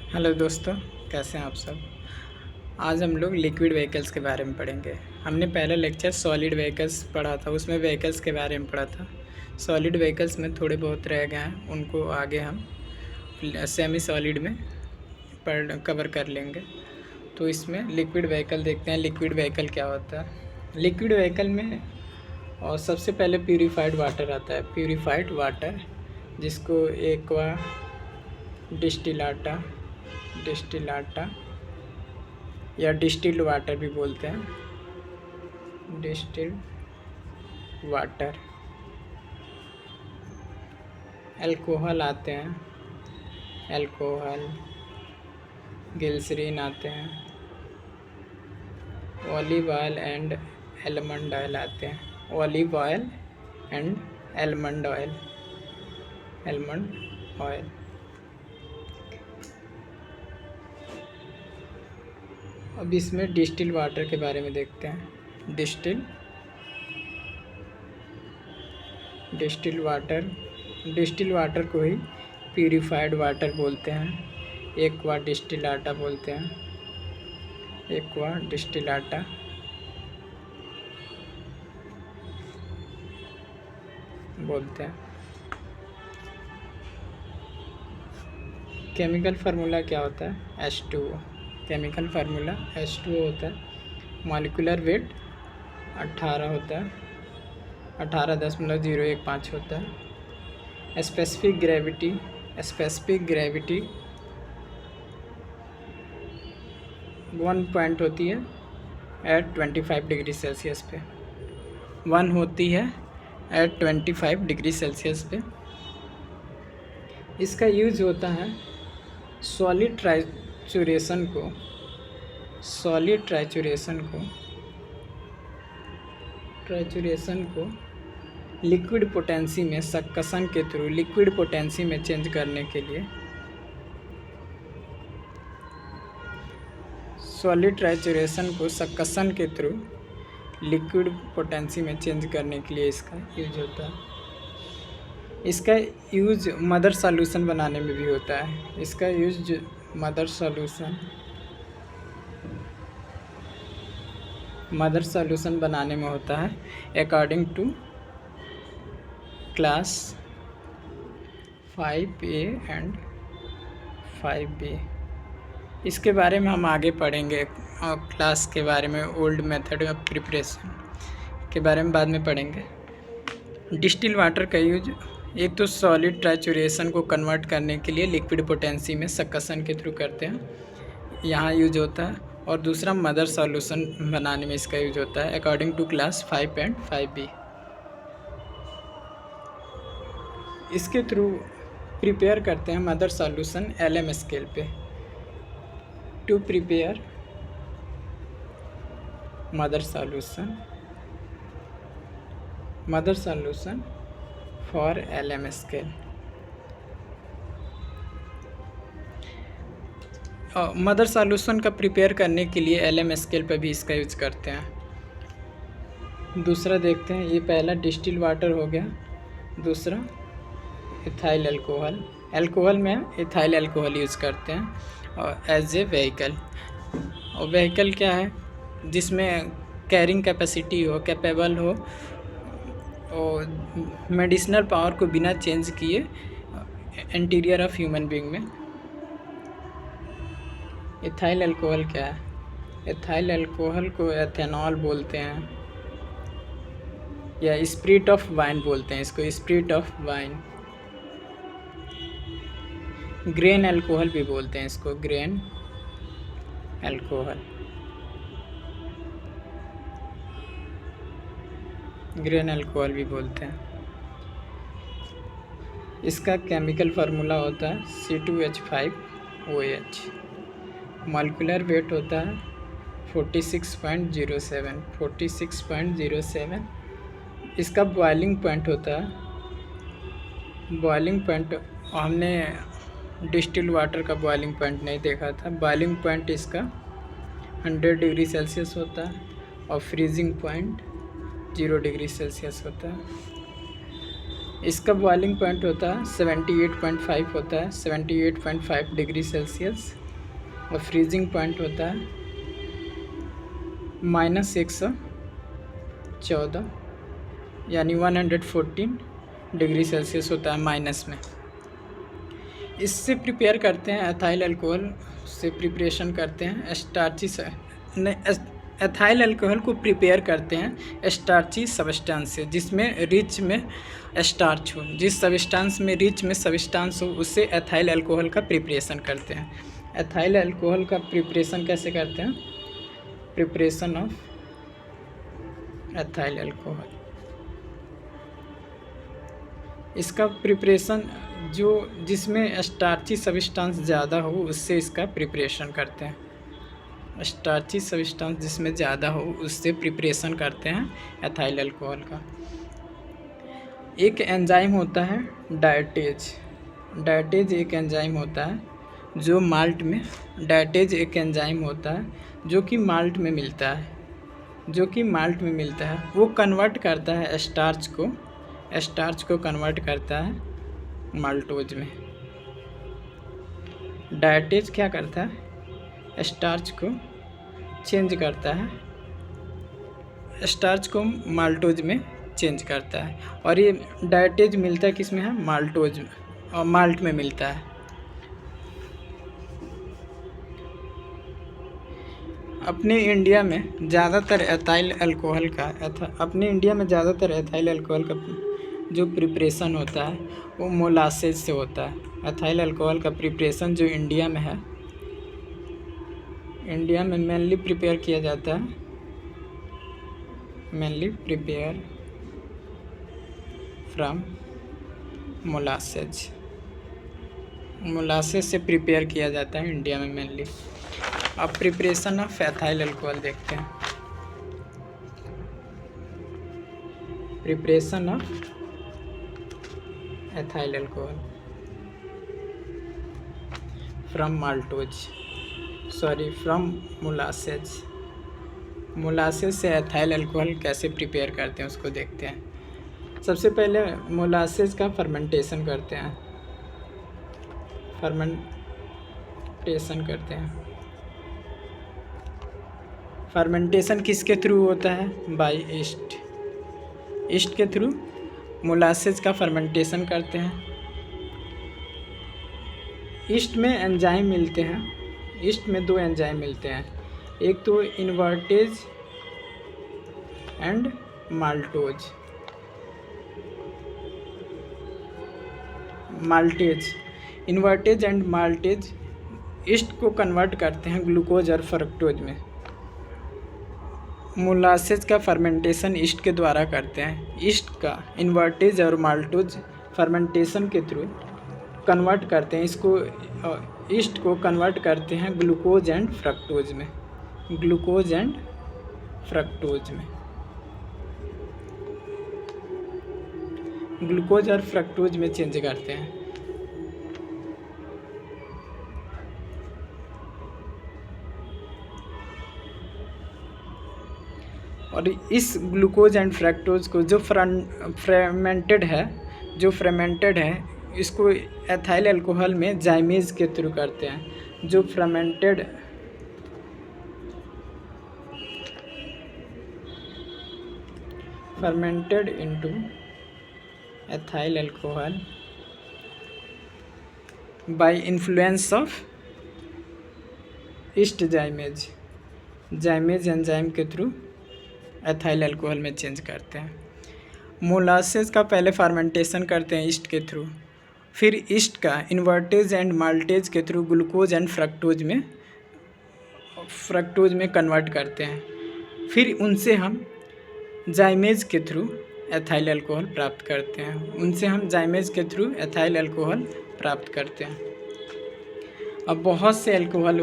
Hello दोस्तों, कैसे हैं आप सब। आज हम लोग लिक्विड व्हीकल्स के बारे में पढ़ेंगे। हमने पहला लेक्चर सॉलिड व्हीकल्स पढ़ा था, उसमें व्हीकल्स के बारे में पढ़ा था। सॉलिड व्हीकल्स में थोड़े बहुत रह गए हैं, उनको आगे हम सेमी सॉलिड में कवर कर लेंगे। तो इसमें लिक्विड व्हीकल देखते हैं। लिक्विड व्हीकल क्या होता है। लिक्विड व्हीकल में और सबसे पहले प्यूरीफाइड वाटर आता है। प्यूरीफाइड वाटर जिसको एक्वा डिस्टिलाटा या डिस्टिल्ड वाटर भी बोलते हैं। Distilled water. अल्कोहल आते हैं, अल्कोहल, ग्लिसरीन आते हैं, olive oil and almond oil आते हैं। Olive oil and almond oil, almond oil. अब इसमें डिस्टिल वाटर के बारे में देखते हैं। डिस्टिल वाटर को ही प्यूरीफाइड वाटर बोलते हैं। एक्वा डिस्टिलाटा बोलते हैं, एक्वा डिस्टिलाटा। बोलते हैं। केमिकल फार्मूला क्या होता है? H2O। केमिकल फार्मूला H2O होता है। मॉलिक्यूलर वेट 18 होता है, 18.015 होता है। स्पेसिफिक ग्रेविटी 1 पॉइंट होती है एट 25 डिग्री सेल्सियस पे। 1 होती है एट 25 डिग्री सेल्सियस पे। इसका यूज होता है सॉलिड ट्राइचुरेशन को लिक्विड पोटेंसी में सक्शन के थ्रू लिक्विड पोटेंसी में चेंज करने के लिए। सॉलिड ट्राइचुरेशन को सक्शन के थ्रू लिक्विड पोटेंसी में चेंज करने के लिए इसका यूज होता है। इसका यूज मदर सॉल्यूशन बनाने में भी होता है। इसका यूज मदर सॉल्यूशन बनाने में होता है according to class 5A and 5B। इसके बारे में हम आगे पढ़ेंगे और क्लास के बारे में, ओल्ड मेथड ऑफ प्रिपरेशन के बारे में बाद में पढ़ेंगे। डिस्टिल वाटर का यूज एक तो सॉलिड ट्राइचुरेशन को कन्वर्ट करने के लिए लिक्विड पोटेंसी में सक्शन के थ्रू करते हैं, यहाँ यूज होता है। और दूसरा मदर सॉल्यूशन बनाने में इसका यूज होता है according to class 5 and 5B। इसके थ्रू प्रिपेयर करते हैं मदर सॉल्यूशन LM स्केल पे। To prepare mother solution for LM scale. Mother solution का प्रिपेयर करने के लिए LM स्केल पर भी इसका यूज करते हैं। दूसरा देखते हैं, ये पहला डिस्टिल वाटर हो गया। दूसरा इथाइल अल्कोहल। अल्कोहल में इथाइल अल्कोहल यूज़ करते हैं और एज ए व्हीकल। और व्हीकल क्या है? जिसमें कैरिंग कैपेसिटी हो, कैपेबल हो और मेडिसिनल पावर को बिना चेंज किए इंटीरियर ऑफ ह्यूमन बीइंग में। इथाइल अल्कोहल क्या है? इथाइल अल्कोहल को एथेनॉल बोलते हैं या स्पिरिट ऑफ वाइन बोलते हैं इसको, spirit of wine. Grain alcohol भी बोलते हैं इसको, ग्रेन अल्कोहल। ग्रेन अल्कोहल भी बोलते हैं। इसका केमिकल फार्मूला होता है C2H5OH। मॉलिक्यूलर वेट होता है 46.07। इसका बॉइलिंग पॉइंट होता है, हमने डिस्टिल वाटर का बॉइलिंग पॉइंट नहीं देखा था। बॉइलिंग पॉइंट इसका 100 डिग्री सेल्सियस होता है और फ्रीजिंग पॉइंट 0 डिग्री सेल्सियस होता है। इसका बॉइलिंग पॉइंट होता है 78.5 होता है, 78.5 डिग्री सेल्सियस। और फ्रीजिंग पॉइंट होता है -114 यानी 114 डिग्री सेल्सियस होता है माइनस में। इससे प्रिपेयर करते हैं एथाइल अल्कोहल से प्रिपरेशन करते हैं स्टार्ची से एथाइल अल्कोहल को प्रिपेयर करते हैं स्टार्ची सब्सटेंस से, जिसमें रिच में स्टार्च हो। जिस सब्सटेंस में रिच में सब्सटेंस हो उससे एथाइल अल्कोहल का प्रिपरेशन करते हैं। एथाइल अल्कोहल का प्रिपरेशन कैसे करते हैं? प्रिपरेशन ऑफ एथाइल अल्कोहल, इसका प्रिपरेशन जो जिसमें स्टार्ची सब्सटेंस ज़्यादा हो उससे इसका प्रिपरेशन करते हैं। स्टार्ची सब्सटेंस जिसमें ज़्यादा हो उससे प्रिपरेशन करते हैं एथाइल अल्कोहल का। एक एंजाइम होता है डायटेज। डायटेज एक एंजाइम होता है जो माल्ट में, डायटेज एक एंजाइम होता है जो कि माल्ट में मिलता है, वो कन्वर्ट करता है स्टार्च को कन्वर्ट करता है माल्टोज में। डायटेज क्या करता है? स्टार्च को चेंज करता है, स्टार्च को माल्टोज में चेंज करता है। और ये डायटेज मिलता है किस में है? माल्टोज में, और माल्ट में मिलता है। अपने इंडिया में ज़्यादातर एथाइल अल्कोहल का जो प्रिपरेशन होता है वो मोलासेज से होता है। एथाइल अल्कोहल का प्रिपरेशन जो इंडिया में है, इंडिया में मेनली प्रिपेयर किया जाता है, मेनली प्रिपेयर फ्रॉम मोलासेज से प्रिपेयर किया जाता है इंडिया में मेनली। अब प्रिपरेशन ऑफ एथाइल अल्कोहल देखते हैं। Preparation of ethyl alcohol from molasses. Molasses से एथाइल अल्कोहल कैसे प्रिपेयर करते हैं उसको देखते हैं। सबसे पहले मोलासेज का फर्मेंटेशन करते हैं। फर्मेंटेशन किसके थ्रू होता है? बाय ईस्ट के थ्रू मोलासेज का फर्मेंटेशन करते हैं। ईस्ट में एंजाइम मिलते हैं, ईस्ट में 2 एंजाइम मिलते हैं, एक तो invertase and maltase. Invertase and maltase east को कन्वर्ट करते हैं ग्लूकोज और फ्रक्टोज में। मोलासेज का फर्मेंटेशन ईस्ट के द्वारा करते हैं। ईस्ट का इन्वर्टेज और माल्टोज फर्मेंटेशन के थ्रू कन्वर्ट करते हैं, इसको ईस्ट को कन्वर्ट करते हैं ग्लूकोज एंड फ्रक्टोज में। ग्लूकोज और फ्रक्टोज में चेंज करते हैं। और इस ग्लूकोज एंड फ्रक्टोज को जो फ्रेमेंटेड है इसको एथाइल अल्कोहल में जाइमेज के थ्रू करते हैं। जो fermented into ethyl alcohol by influence of yeast zymase enzyme के थ्रू एथाइल अल्कोहल में चेंज करते हैं। मोलासेज का पहले फर्मेंटेशन करते हैं ईस्ट के थ्रू, फिर ईस्ट का इन्वर्टेज एंड माल्टेज के थ्रू ग्लूकोज एंड फ्रक्टोज में कन्वर्ट करते हैं। फिर उनसे हम जाइमेज के थ्रू एथाइल अल्कोहल प्राप्त करते हैं। अब बहुत से अल्कोहल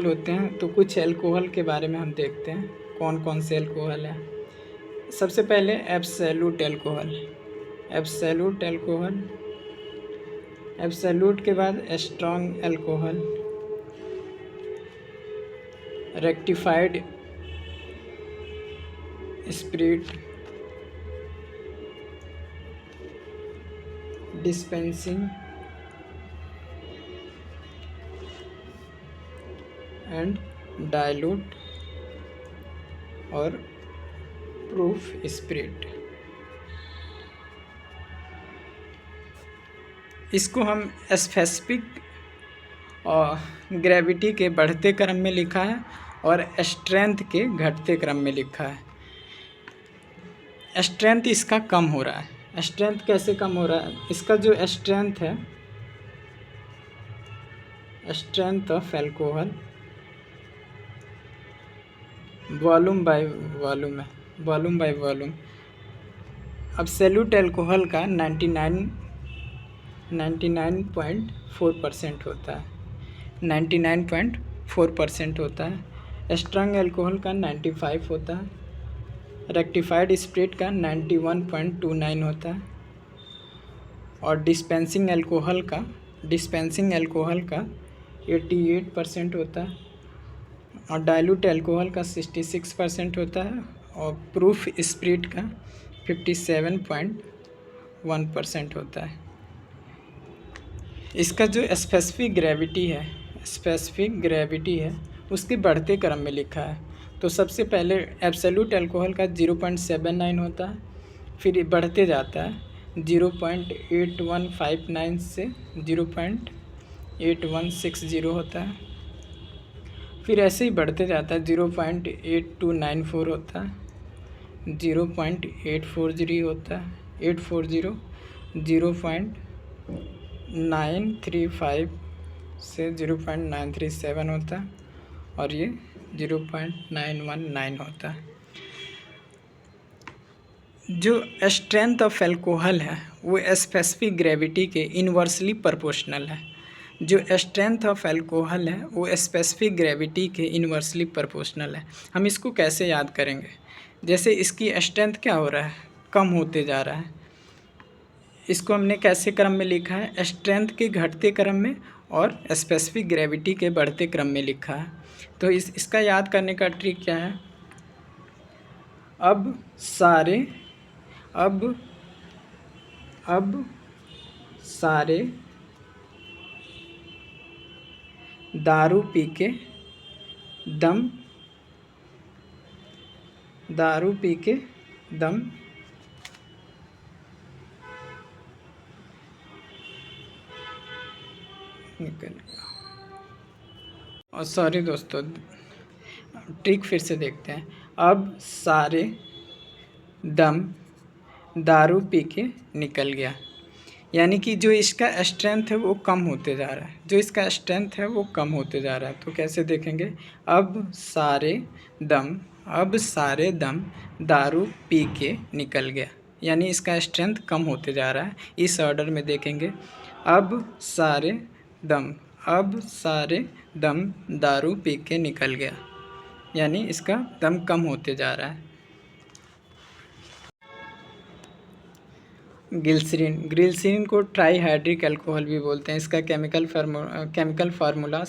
होते हैं, तो कुछ अल्कोहल के बारे में हम देखते हैं कौन कौन से अल्कोहल हैं। सबसे पहले एब्सोल्यूट के बाद strong alcohol, rectified spirit, dispensing and dilute और प्रूफ स्प्रिट। इसको हम स्पेसिफिक और ग्रेविटी के बढ़ते क्रम में लिखा है और स्ट्रेंथ के घटते क्रम में लिखा है। स्ट्रेंथ इसका कम हो रहा है। स्ट्रेंथ कैसे कम हो रहा है? इसका जो स्ट्रेंथ है, strength of alcohol volume by volume है, volume by volume. Absolute alcohol का 99.4% होता है, 99.4% होता है। स्ट्रॉन्ग एल्कोहल का 95 होता है। रेक्टिफाइड स्प्रिट का 91.29 होता है। और डिस्पेंसिंग एल्कोहल का 88% होता है। और डाइल्यूट एल्कोहल का 66% होता है। और प्रूफ स्प्रिट का 57.1% होता है। इसका जो स्पेसिफिक ग्रेविटी है उसके बढ़ते क्रम में लिखा है। तो सबसे पहले एब्सोल्यूट एल्कोहल का 0.79 होता है, फिर बढ़ते जाता है 0.8159 से 0.8160 होता है, फिर ऐसे ही बढ़ते जाता है 0.8294 होता है, 0.840 होता है, 840, 0.935 से 0.937 होता है और ये 0.919 होता है। जो स्ट्रेंथ ऑफ एल्कोहल है वो स्पेसिफिक ग्रेविटी के इन्वर्सली प्रोपोर्शनल है। जो स्ट्रेंथ ऑफ एल्कोहल है वो स्पेसिफिक ग्रेविटी के इन्वर्सली प्रोपोर्शनल है। हम इसको कैसे याद करेंगे? जैसे इसकी स्ट्रेंथ क्या हो रहा है? कम होते जा रहा है। इसको हमने कैसे क्रम में लिखा है? स्ट्रेंथ के घटते क्रम में और स्पेसिफिक ग्रेविटी के बढ़ते क्रम में लिखा है। तो इसका याद करने का ट्रिक क्या है? अब सारे दारू पी के दम निकल गया। और सॉरी दोस्तों, ट्रिक फिर से देखते हैं। अब सारे दम दारू पी के निकल गया, यानी कि जो इसका स्ट्रेंथ है वो कम होते जा रहा है। तो कैसे देखेंगे? अब सारे दम दारू पी के निकल गया, यानी इसका स्ट्रेंथ कम होते जा रहा है। इस ऑर्डर में देखेंगे। अब सारे दम दारू पी के निकल गया, यानी इसका दम कम होते जा रहा है। ग्लिसरीन को ट्राईहाइड्रिक अल्कोहल भी बोलते हैं। इसका केमिकल फार्मूला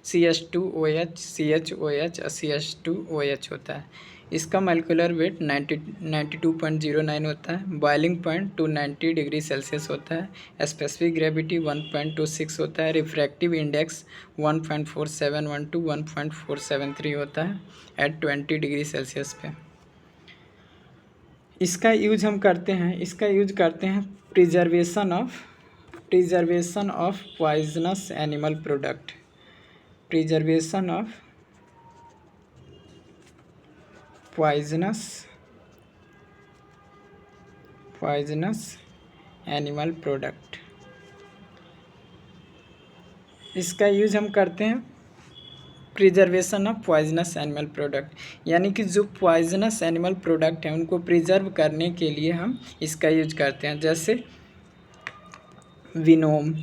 CH2OH CHOH और CH2OH होता है। इसका मॉलिक्यूलर वेट 92.09 होता है। बॉइलिंग पॉइंट 290 डिग्री सेल्सियस होता है। स्पेसिफिक ग्रेविटी 1.26 होता है। रिफ्रैक्टिव इंडेक्स 1.4712 to 1.473 होता है एट 20 डिग्री सेल्सियस पे। इसका यूज करते हैं preservation of poisonous animal product. Preservation of poisonous animal product. इसका यूज हम करते हैं preservation of poisonous animal product, यानी कि जो पॉइजनस एनिमल प्रोडक्ट हैं उनको प्रिजर्व करने के लिए हम इसका यूज करते हैं। जैसे विनोम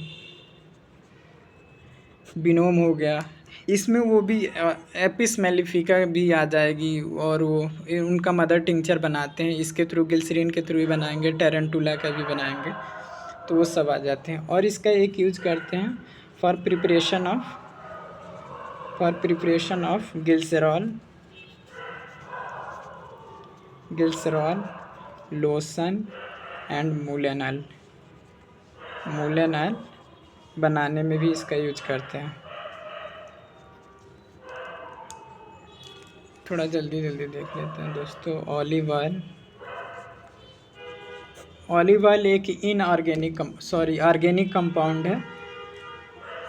हो गया, इसमें वो भी एपिस मेलिफिका भी आ जाएगी और वो उनका मदर टिंचर बनाते हैं। इसके थ्रू ग्लिसरीन के थ्रू भी बनाएंगे, टेरेंटुला का भी बनाएंगे, तो वो सब आ जाते हैं। और इसका एक यूज करते हैं for preparation of glycerol lotion and मुलेनल। मूलन ऑयल बनाने में भी इसका यूज करते हैं। थोड़ा जल्दी जल्दी देख लेते हैं दोस्तों। ऑलिव ऑयल एक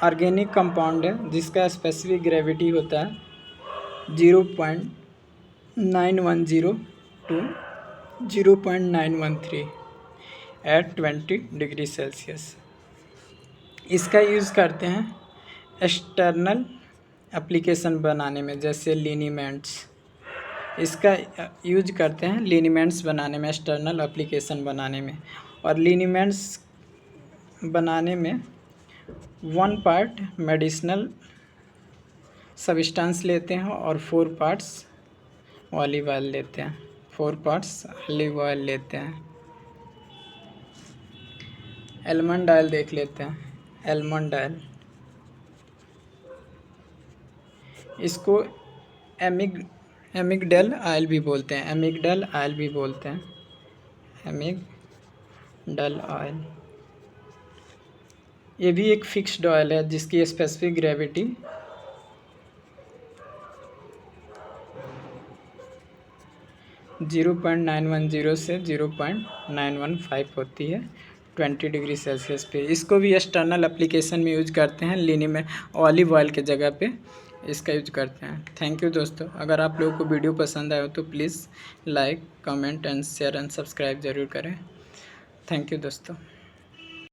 ऑर्गेनिक कंपाउंड है जिसका स्पेसिफिक ग्रेविटी होता है 0.910 टू 0.913 एट 20 डिग्री सेल्सियस। इसका यूज़ करते हैं एक्सटर्नल एप्लीकेशन बनाने में, जैसे लिनीमेंट्स। इसका यूज करते हैं लिनीमेंट्स बनाने में, एक्सटर्नल एप्लीकेशन बनाने में। और लिनीमेंट्स बनाने में 1 पार्ट मेडिसिनल सब्सटेंस लेते हैं और 4 पार्ट्स ऑलिव ऑयल लेते हैं। 4 पार्ट्स ऑलिव ऑयल लेते हैं। एलमंड ऑयल देख लेते हैं। एलमंड ऑयल, इसको एमिगडल ऑयल भी बोलते हैं। एमिगडल ऑयल ये भी एक फिक्स्ड ऑयल है जिसकी स्पेसिफिक ग्रेविटी 0.910 से 0.915 होती है 20 डिग्री सेल्सियस पे। इसको भी एक्सटर्नल एप्लीकेशन में यूज करते हैं, लेने में ऑलिव ऑयल के जगह पे इसका यूज करते हैं। थैंक यू दोस्तों। अगर आप लोगों को वीडियो पसंद आया हो तो please like, comment and share and subscribe ज़रूर करें। थैंक यू दोस्तों।